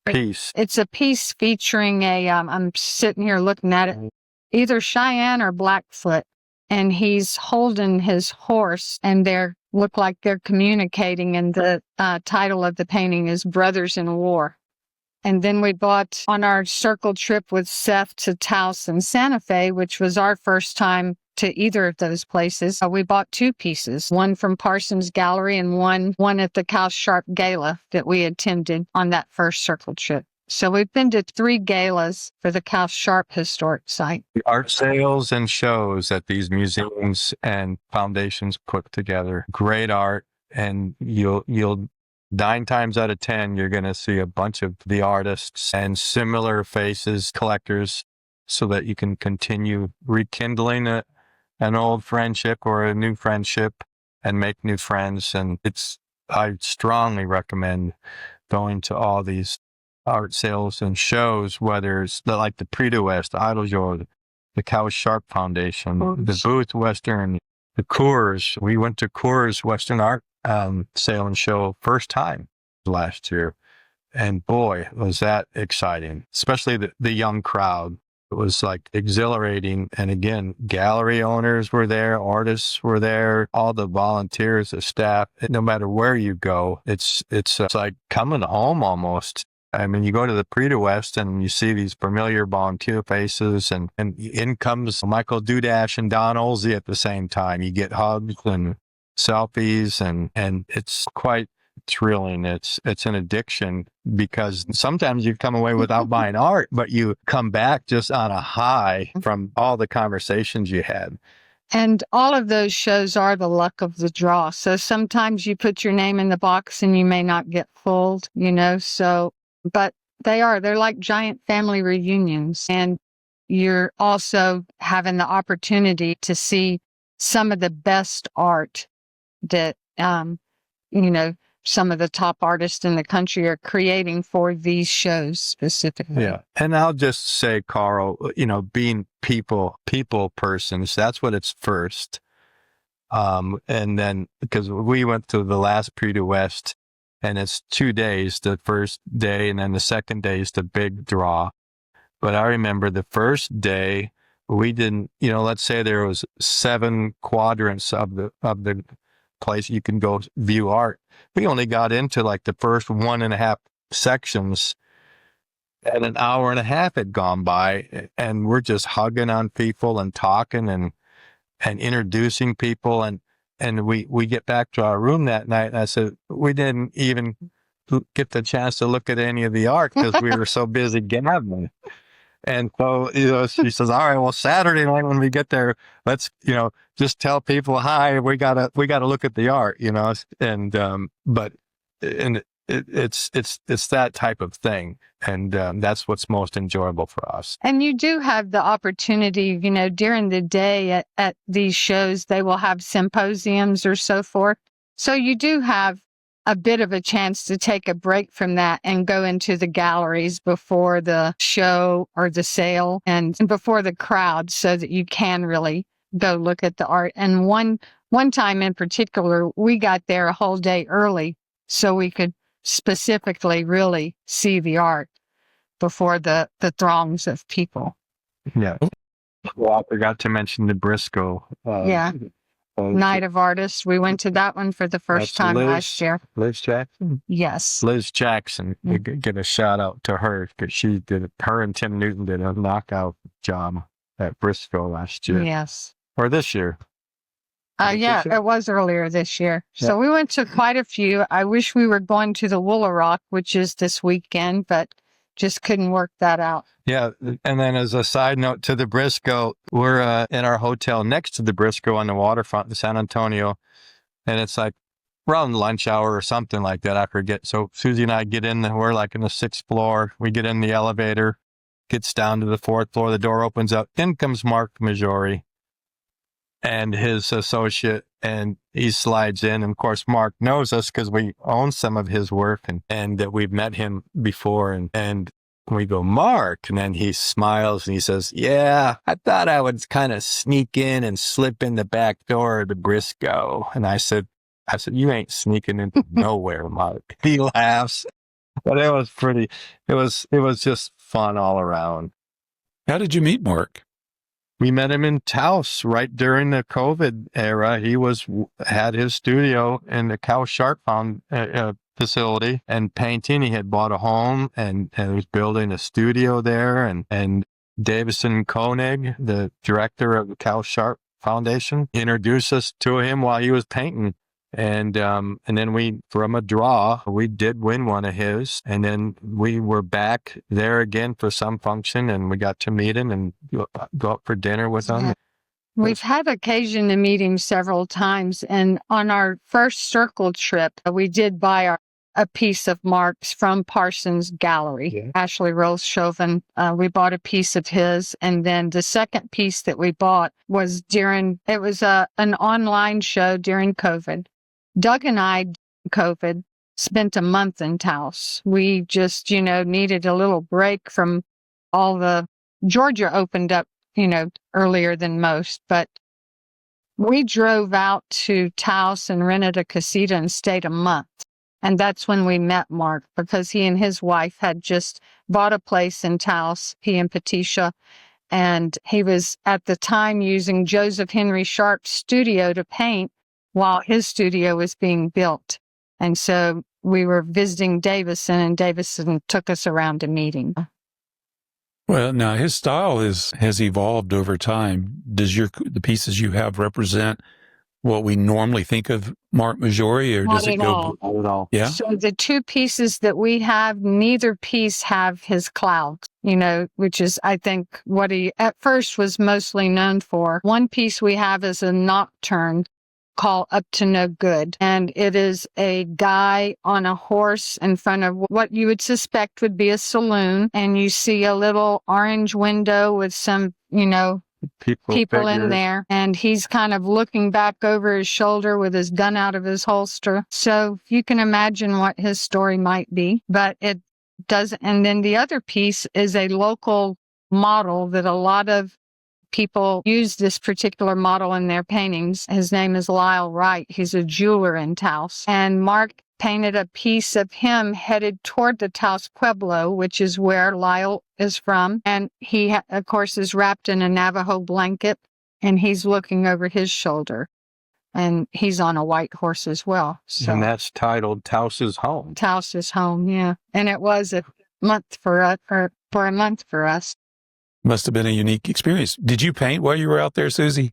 Piece. It's a piece featuring I'm sitting here looking at it, either Cheyenne or Blackfoot, and he's holding his horse, and look like they're communicating, and the title of the painting is Brothers in War. And then we bought on our circle trip with Seth to Taos and Santa Fe, which was our first time to either of those places. We bought 2 pieces, one from Parsons Gallery and one at the Cow Sharp Gala that we attended on that first circle trip. So we've been to 3 galas for the Cow Sharp Historic Site. Art sales and shows that these museums and foundations put together. Great art, and you'll 9 times out of 10, you're going to see a bunch of the artists and similar faces, collectors, so that you can continue rekindling an old friendship or a new friendship and make new friends. And I strongly recommend going to all these art sales and shows, whether it's like the Prix de West, the Idle Jour, the Cow Sharp Foundation, the Booth Western, the Coors. We went to Coors Western Art sale and show first time last year, and boy, was that exciting, especially the young crowd. It was like exhilarating. And again, gallery owners were there, artists were there, all the volunteers, the staff. No matter where you go, it's like coming home almost. I mean, you go to the Prix de West and you see these familiar volunteer faces, and in comes Michael Dudash and Don Olsey at the same time. You get hugs and selfies, and it's quite thrilling. It's an addiction, because sometimes you come away without buying art, but you come back just on a high from all the conversations you had. And all of those shows are the luck of the draw. So sometimes you put your name in the box and you may not get pulled, but they're like giant family reunions. And you're also having the opportunity to see some of the best art that, some of the top artists in the country are creating for these shows specifically. Yeah. And I'll just say, Carl, being people persons, that's what it's first. And then, because we went to the last Prix de West, and it's 2 days, the first day, and then the second day is the big draw. But I remember the first day, we didn't, let's say there was 7 quadrants of the place you can go view art. We only got into like the first 1.5 sections, and an hour and a half had gone by, and we're just hugging on people and talking and introducing people. And we get back to our room that night, and I said, we didn't even get the chance to look at any of the art because we were so busy gabbing. And so, she says, all right, well, Saturday night when we get there, let's, just tell people, hi, we gotta look at the art, and, but it's that type of thing. And, that's what's most enjoyable for us. And you do have the opportunity, during the day at these shows, they will have symposiums or so forth. So you do have a bit of a chance to take a break from that and go into the galleries before the show or the sale and before the crowd so that you can really go look at the art. And one time in particular, we got there a whole day early so we could specifically really see the art before the throngs of people. Yeah. Well, I forgot to mention the Briscoe. Yeah. Night of Artists. We went to that one for the first time last year. Liz Jackson? Yes. Liz Jackson. You get a shout out to her because she did, her and Tim Newton did a knockout job at Briscoe last year. Yes. Or this year. Yeah, it was earlier this year. Yeah. So we went to quite a few. I wish we were going to the Woolarock, which is this weekend, but just couldn't work that out. Yeah. And then as a side note to the Briscoe, we're in our hotel next to the Briscoe on the waterfront in San Antonio. And it's like around lunch hour or something like that. I forget. So Susie and I get in, we're like in the 6th floor. We get in the elevator, gets down to the 4th floor. The door opens up. In comes Mark Majori and his associate, and he slides in. And of course, Mark knows us because we own some of his work and that we've met him before. And we go, Mark. And then he smiles and he says, yeah, I thought I would kind of sneak in and slip in the back door of the Briscoe. And I said, you ain't sneaking into nowhere, Mark. He laughs. But it was pretty, it was just fun all around. How did you meet Mark? We met him in Taos right during the COVID era. He had his studio in the Cow Sharp facility and painting. He had bought a home and was building a studio there. And Davison Koenig, the director of the Cow Sharp Foundation, introduced us to him while he was painting. And then we, from a draw, we did win one of his. And then we were back there again for some function, and we got to meet him and go out for dinner with him. We've had occasion to meet him several times. And on our first circle trip, we did buy a piece of Mark's from Parsons Gallery. Yeah. Ashley Rose Chauvin, we bought a piece of his. And then the second piece that we bought was an online show during COVID. Doug and I, COVID, spent a month in Taos. We just, needed a little break from Georgia opened up, earlier than most, but we drove out to Taos and rented a casita and stayed a month. And that's when we met Mark, because he and his wife had just bought a place in Taos, he and Patricia, and he was at the time using Joseph Henry Sharp's studio to paint while his studio was being built. And so we were visiting Davison, and Davison took us around to meet him. Well, now his style has evolved over time. Does the pieces you have represent what we normally think of Mark Majori, or Not does it go? Not at all. Yeah. So the two pieces that we have, neither piece have his clouds, which is, I think, what he at first was mostly known for. One piece we have is a nocturne called Up to No Good. And it is a guy on a horse in front of what you would suspect would be a saloon. And you see a little orange window with some, people in there. And he's kind of looking back over his shoulder with his gun out of his holster. So you can imagine what his story might be. But it doesn't. And then the other piece is a local model that a lot of people use this particular model in their paintings. His name is Lyle Wright. He's a jeweler in Taos. And Mark painted a piece of him headed toward the Taos Pueblo, which is where Lyle is from. And he, of course, is wrapped in a Navajo blanket, and he's looking over his shoulder. And he's on a white horse as well. So, and that's titled Taos's Home. Taos's Home, yeah. And it was a month for us. Must have been a unique experience. Did you paint while you were out there, Susie?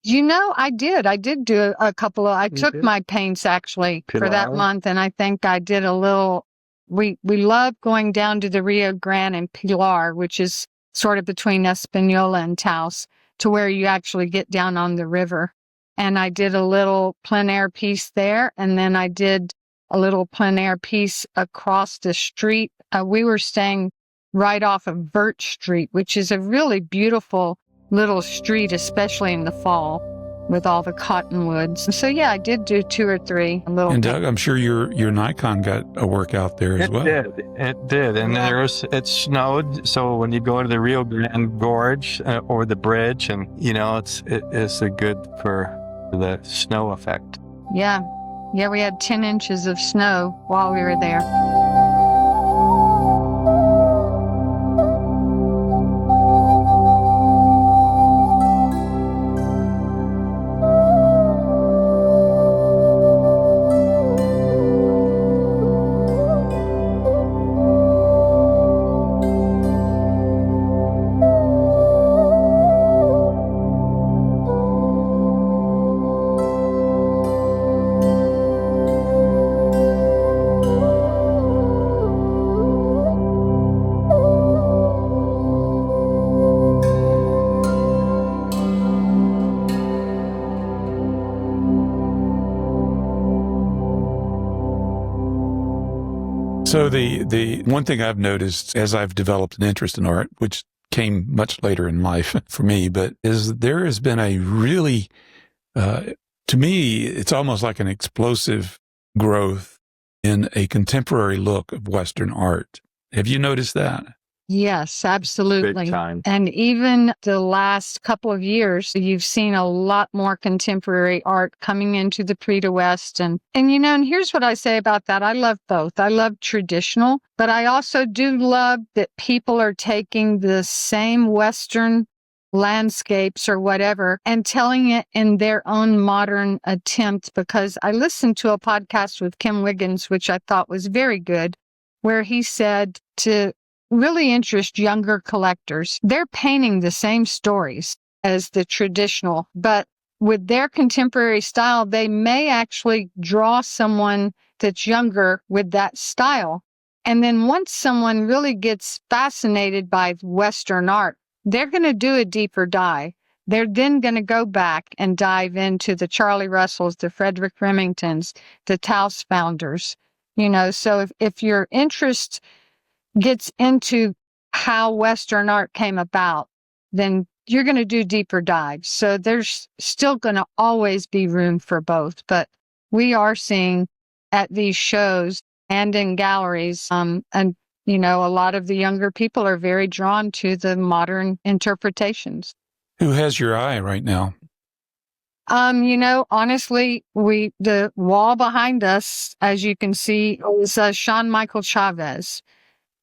I did. I did do a couple of, I took my paints actually for that month. And I think I did a little, we love going down to the Rio Grande and Pilar, which is sort of between Espanola and Taos, to where you actually get down on the river. And I did a little plein air piece there. And then I did a little plein air piece across the street. We were staying right off of Birch Street, which is a really beautiful little street, especially in the fall. with all the cottonwoods. So yeah, I did do 2 or 3 little. And Doug, I'm sure your Nikon got a work out there as well. It did. And it snowed. So when you go to the Rio Grande Gorge or the bridge, and it's good for the snow effect. Yeah, we had 10 inches of snow while we were there. So the one thing I've noticed as I've developed an interest in art, which came much later in life for me, but is there has been a really, to me, it's almost like an explosive growth in a contemporary look of Western art. Have you noticed that? Yes, absolutely. Big time. And even the last couple of years, you've seen a lot more contemporary art coming into the Preta West. And here's what I say about that. I love both. I love traditional, but I also do love that people are taking the same Western landscapes or whatever and telling it in their own modern attempt. Because I listened to a podcast with Kim Wiggins, which I thought was very good, where he said to really interest younger collectors. They're painting the same stories as the traditional, but with their contemporary style, they may actually draw someone that's younger with that style. And then once someone really gets fascinated by Western art, they're going to do a deeper dive. They're then going to go back and dive into the Charlie Russells, the Frederick Remingtons, the Taos founders. So if your interest gets into how Western art came about, then you're going to do deeper dives. So there's still going to always be room for both. But we are seeing at these shows and in galleries, and a lot of the younger people are very drawn to the modern interpretations. Who has your eye right now? Honestly, the wall behind us, as you can see, is Sean Michael Chavez.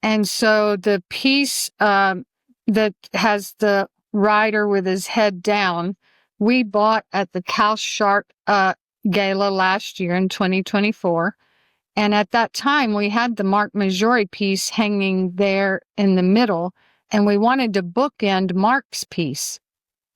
And so the piece that has the rider with his head down, we bought at the Cal Sharp Gala last year in 2024. And at that time, we had the Mark Majori piece hanging there in the middle, and we wanted to bookend Mark's piece.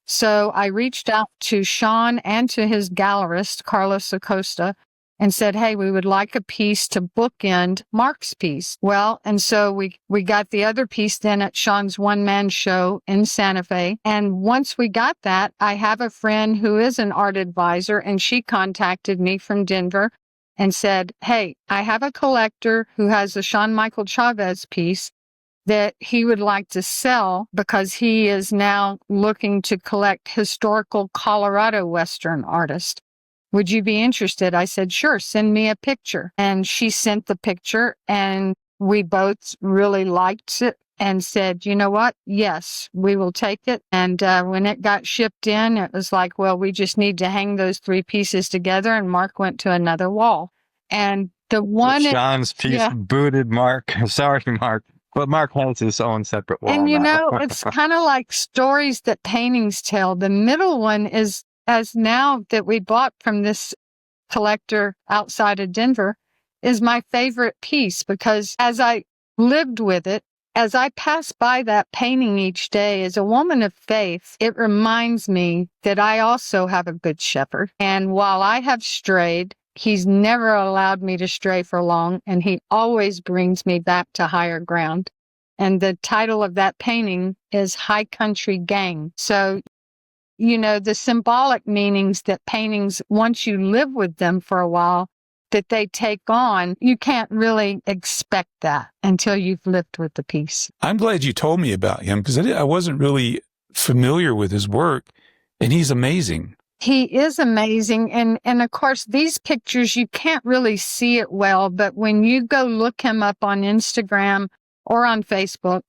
So I reached out to Sean and to his gallerist, Carlos Acosta, and said, hey, we would like a piece to bookend Mark's piece. Well, and so we got the other piece then at Sean's one-man show in Santa Fe. And once we got that, I have a friend who is an art advisor, and she contacted me from Denver and said, hey, I have a collector who has a Sean Michael Chavez piece that he would like to sell because he is now looking to collect historical Colorado Western artists. Would you be interested? I said, sure, send me a picture. And she sent the picture, and we both really liked it and said, you know what? Yes, we will take it. And when it got shipped in, it was like, well, we just need to hang those 3 pieces together. And Mark went to another wall. And the one... Sean's piece booted Mark. Sorry, Mark. But Mark has his own separate wall. And it's kind of like stories that paintings tell. The middle one is, as now that we bought from this collector outside of Denver, is my favorite piece because as I lived with it, as I pass by that painting each day as a woman of faith, it reminds me that I also have a good shepherd. And while I have strayed, he's never allowed me to stray for long, and he always brings me back to higher ground. And the title of that painting is High Country Gang. So the symbolic meanings that paintings, once you live with them for a while, that they take on, you can't really expect that until you've lived with the piece. I'm glad you told me about him because I wasn't really familiar with his work, and he's amazing. He is amazing. And of course, these pictures, you can't really see it well, but when you go look him up on Instagram or on Facebook,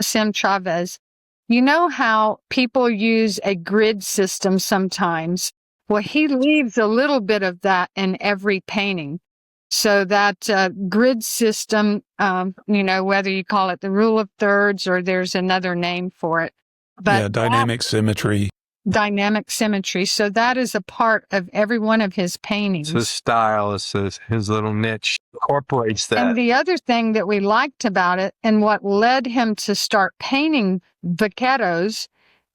Sim Chavez, you know how people use a grid system sometimes? Well, he leaves a little bit of that in every painting. So that grid system, whether you call it the rule of thirds or there's another name for it. But dynamic symmetry. Dynamic symmetry. So that is a part of every one of his paintings. It's his style, it's his little niche incorporates that. And the other thing that we liked about it and what led him to start painting vaqueros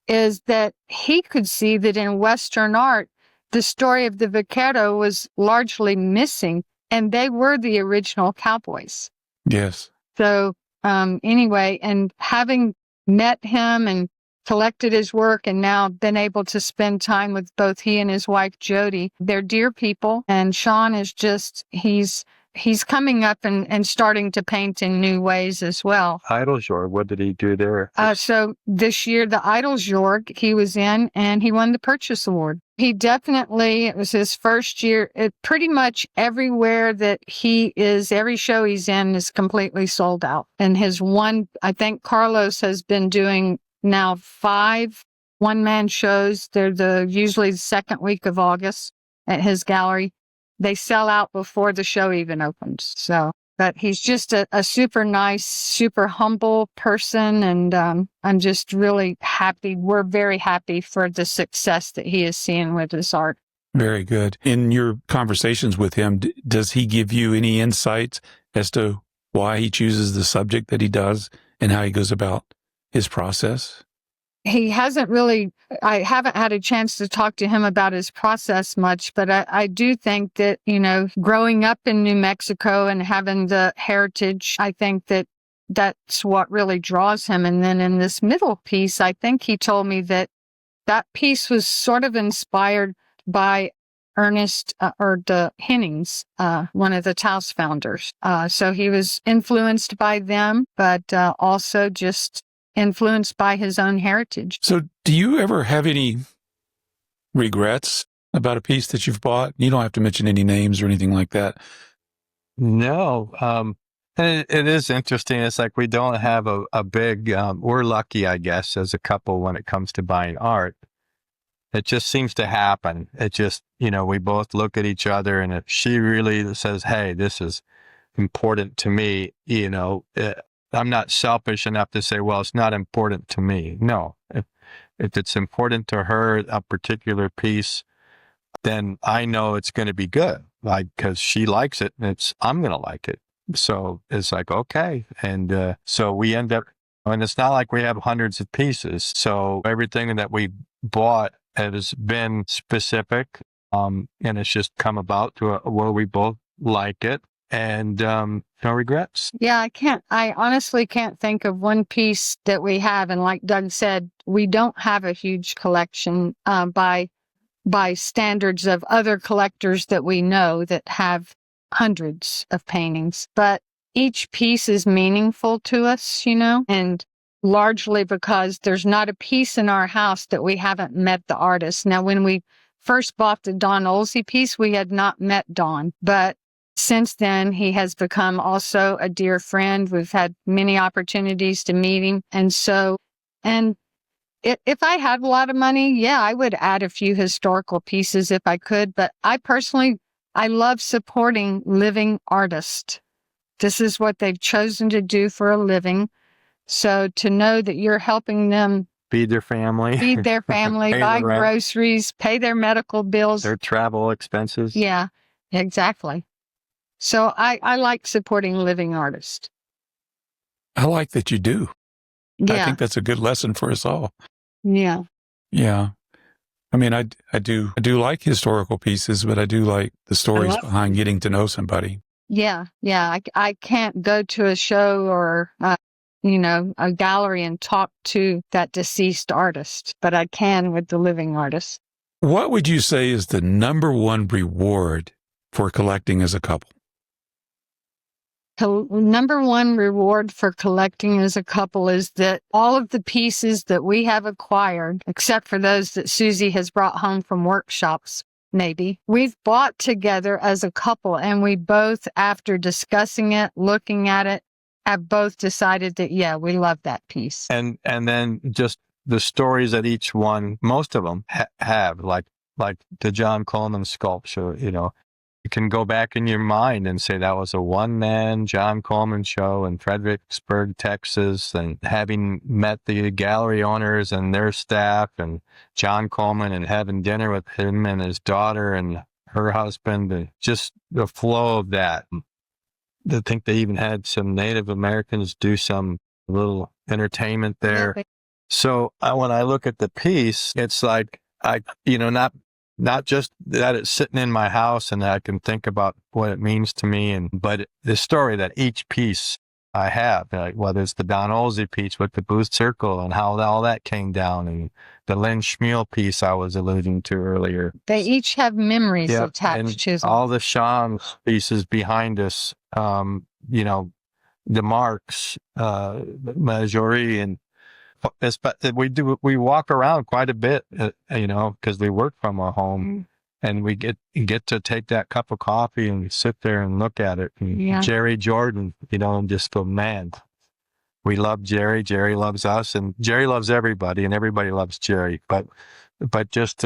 is that he could see that in Western art, the story of the vaquero was largely missing, and they were the original cowboys. Yes. So anyway, and having met him and collected his work and now been able to spend time with both he and his wife, Jody, they're dear people. And Sean is just, he's coming up and starting to paint in new ways as well. Idlejord, what did he do there? So this year, the Idlejord he was in, and he won the Purchase Award. He definitely, it was his first year. Pretty much everywhere that he is, every show he's in is completely sold out. And his one, I think Carlos has been doing now 5 one-man shows. They're usually the second week of August at his gallery. They sell out before the show even opens. So, but he's just a super nice, super humble person. And I'm just really happy. We're very happy for the success that he is seeing with his art. Very good. In your conversations with him, does he give you any insights as to why he chooses the subject that he does and how he goes about his process? He hasn't really, I haven't had a chance to talk to him about his process much, but I do think that, growing up in New Mexico and having the heritage, I think that that's what really draws him. And then in this middle piece, I think he told me that piece was sort of inspired by Ernest or the Hennings, one of the Taos founders. So he was influenced by them, but also just influenced by his own heritage. So do you ever have any regrets about a piece that you've bought? You don't have to mention any names or anything like that. No. And it is interesting. It's like we don't have a big, we're lucky, I guess, as a couple when it comes to buying art. It just seems to happen. It just, we both look at each other, and if she really says, hey, this is important to me, I'm not selfish enough to say, well, it's not important to me. No, if it's important to her, a particular piece, then I know it's going to be good, because she likes it, and I'm going to like it. So it's like, okay. And so we end up, and it's not like we have hundreds of pieces. So everything that we bought has been specific, and it's just come about to where we both like it. And no regrets. Yeah, I honestly can't think of one piece that we have. And like Doug said, we don't have a huge collection by standards of other collectors that we know that have hundreds of paintings. But each piece is meaningful to us, and largely because there's not a piece in our house that we haven't met the artist. Now, when we first bought the Don Olsey piece, we had not met Don, but since then, he has become also a dear friend. We've had many opportunities to meet him. And if I had a lot of money, yeah, I would add a few historical pieces if I could. But I love supporting living artists. This is what they've chosen to do for a living. So to know that you're helping them feed their family, buy groceries, pay their medical bills, their travel expenses. Yeah, exactly. So I like supporting living artists. I like that you do. Yeah. I think that's a good lesson for us all. Yeah. Yeah. I mean, I do like historical pieces, but I do like the stories behind getting to know somebody. Yeah. Yeah. I can't go to a show or, a gallery and talk to that deceased artist, but I can with the living artist. What would you say is the number one reward for collecting as a couple? number one reward for collecting as a couple is that all of the pieces that we have acquired, except for those that Susie has brought home from workshops, maybe, we've bought together as a couple, and we both, after discussing it, looking at it, have both decided that, yeah, we love that piece. And then just the stories that each one, most of them have, like the John Coleman sculpture, you can go back in your mind and say that was a one-man John Coleman show in Fredericksburg, Texas, and having met the gallery owners and their staff and John Coleman and having dinner with him and his daughter and her husband, and just the flow of that. I think they even had some Native Americans do some little entertainment there. So when I look at the piece, it's like, not just that it's sitting in my house and I can think about what it means to me, but the story that each piece I have, like whether it's the Don Olsey piece with the Booth Circle and how all that came down, and the Lynn Schmiel piece I was alluding to earlier. They each have memories attached to them. All the Sean pieces behind us, the Marks, Majori, and we walk around quite a bit, because we work from our home, and we get to take that cup of coffee and sit there and look at it. And Jerry Jordan, and just go, man, we love Jerry. Jerry loves us, and Jerry loves everybody, and everybody loves Jerry. But just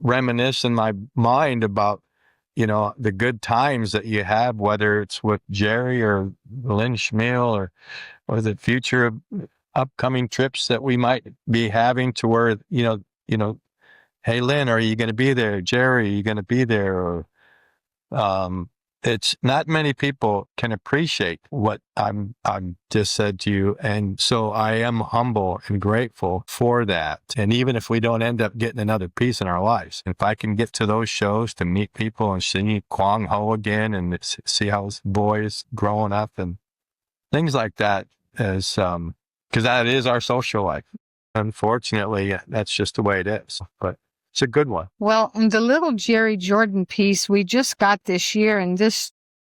reminisce in my mind about, the good times that you have, whether it's with Jerry or Lynn Schmiel or the future upcoming trips that we might be having, to where, hey, Lynn, are you going to be there? Jerry, are you going to be there? Or, it's not many people can appreciate what I'm just said to you. And so I am humble and grateful for that. And even if we don't end up getting another piece in our lives, if I can get to those shows to meet people and see Kwang Ho again and see how his boy is growing up and things like that, is, because that is our social life. Unfortunately, that's just the way it is. But it's a good one. Well, and the little Jerry Jordan piece we just got this year, and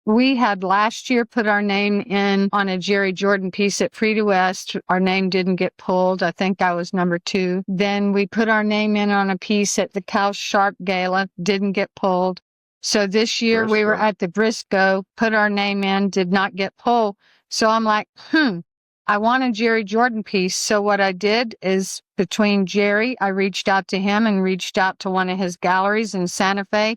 we had last year put our name in on a Jerry Jordan piece at Frida West. Our name didn't get pulled. I think I was number 2. Then we put our name in on a piece at the Cal Sharp Gala, didn't get pulled. So this year we were at the Briscoe, put our name in, did not get pulled. So I'm like, I want a Jerry Jordan piece. So what I did is, between Jerry, I reached out to him and reached out to one of his galleries in Santa Fe.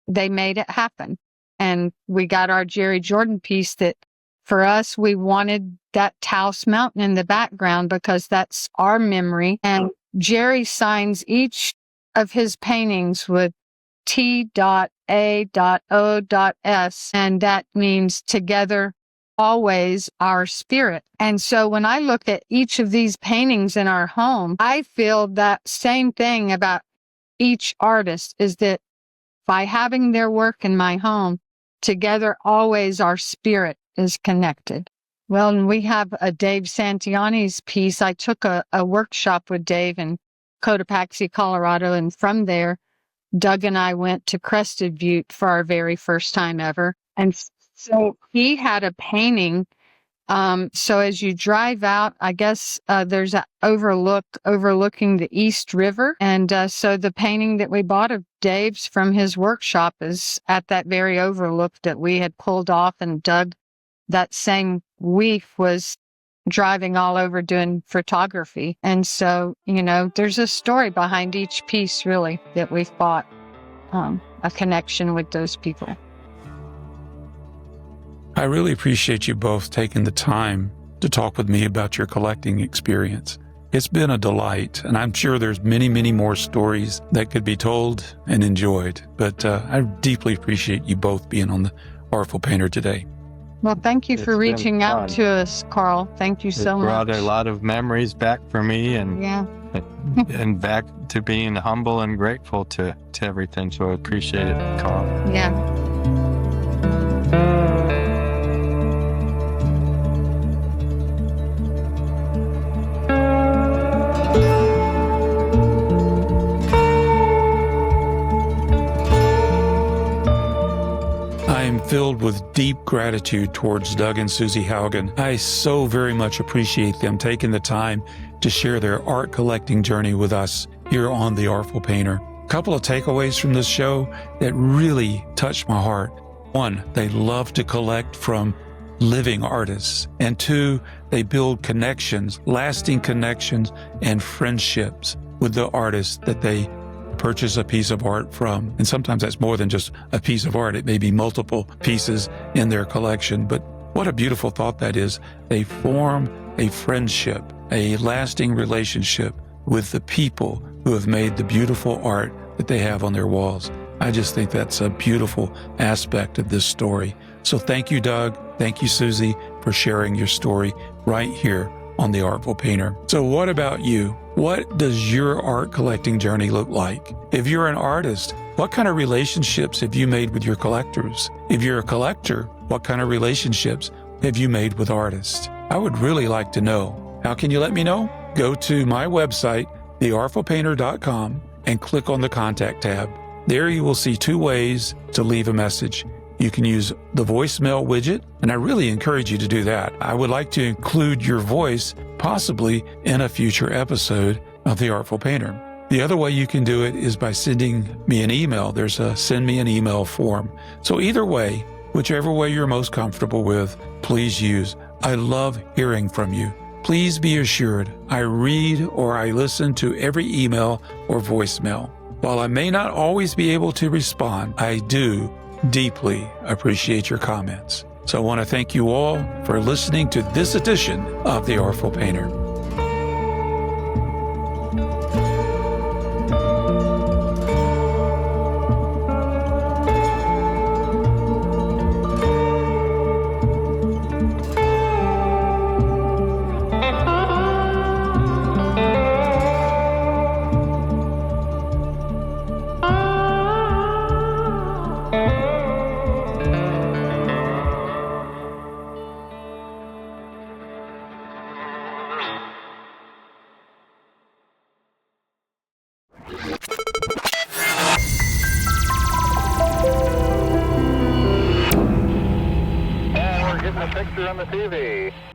They made it happen. And we got our Jerry Jordan piece that, for us, we wanted that Taos Mountain in the background because that's our memory. And Jerry signs each of his paintings with T.A.O.S. And that means together, always, our spirit. And so when I look at each of these paintings in our home, I feel that same thing about each artist, is that by having their work in my home, together, always, our spirit is connected. Well, and we have a Dave Santiani's piece. I took a workshop with Dave in Cotopaxi, Colorado, and from there, Doug and I went to Crested Butte for our very first time ever. And so he had a painting. So as you drive out, I guess there's an overlooking the East River. And so the painting that we bought of Dave's from his workshop is at that very overlook that we had pulled off. And Doug, that same week, was driving all over doing photography. And so, there's a story behind each piece, really, that we've bought, a connection with those people. I really appreciate you both taking the time to talk with me about your collecting experience. It's been a delight, and I'm sure there's many, many more stories that could be told and enjoyed. But I deeply appreciate you both being on the Artful Painter today. Well, thank you for reaching out to us, Carl. Thank you so much. It brought a lot of memories back for me, and and back to being humble and grateful to everything. So I appreciate it, Carl. Yeah. I I'm filled with deep gratitude towards Doug and Susie Haugen. I so very much appreciate them taking the time to share their art collecting journey with us here on The Artful Painter. A couple of takeaways from this show that really touched my heart. One, they love to collect from living artists. And two, they build connections, lasting connections and friendships with the artists that they purchase a piece of art from. And sometimes that's more than just a piece of art. It may be multiple pieces in their collection. But what a beautiful thought that is. They form a friendship, a lasting relationship with the people who have made the beautiful art that they have on their walls. I just think that's a beautiful aspect of this story. So thank you, Doug. Thank you, Susie, for sharing your story right here on The Artful Painter. So what about you? What does your art collecting journey look like? If you're an artist, what kind of relationships have you made with your collectors? If you're a collector, what kind of relationships have you made with artists? I would really like to know. How can you let me know? Go to my website, theartfulpainter.com, and click on the Contact tab. There you will see two ways to leave a message. You can use the voicemail widget, and I really encourage you to do that. I would like to include your voice possibly in a future episode of The Artful Painter. The other way you can do it is by sending me an email. There's a send me an email form. So either way, whichever way you're most comfortable with, please use. I love hearing from you. Please be assured I read or I listen to every email or voicemail. While I may not always be able to respond, I do deeply appreciate your comments. So I want to thank you all for listening to this edition of The Artful Painter. Getting a picture on the TV.